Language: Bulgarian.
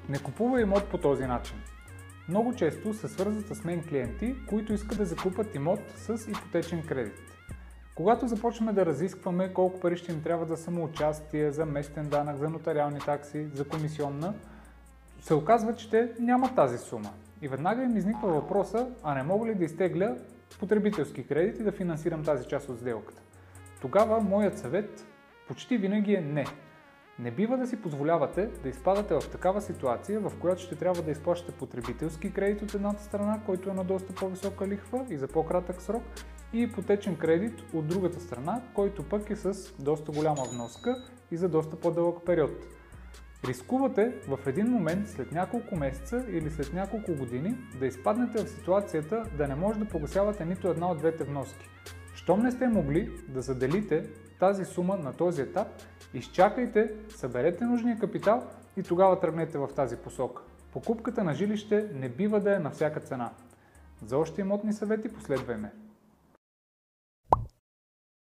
Не купувай имот по този начин. Много често се свързват с мен клиенти, които искат да закупат имот с ипотечен кредит. Когато започваме да разискваме колко пари ще им трябва за самоучастие, за местен данък, за нотариални такси, за комисионна, се оказва, че те нямат тази сума. И веднага им изниква въпроса, а не мога ли да изтегля потребителски кредит и да финансирам тази част от сделката? Тогава моят съвет почти винаги е не. Не бива да си позволявате да изпадате в такава ситуация, в която ще трябва да изплащате потребителски кредит от едната страна, който е на доста по-висока лихва и за по-кратък срок, и ипотечен кредит от другата страна, който пък е с доста голяма вноска и за доста по-дълъг период. Рискувате в един момент, след няколко месеца или след няколко години, да изпаднете в ситуацията да не може да погасявате нито една от двете вноски. Щом не сте могли да заделите тази сума на този етап, изчакайте, съберете нужния капитал и тогава тръгнете в тази посока. Покупката на жилище не бива да е на всяка цена. За още имотни съвети последвай ме.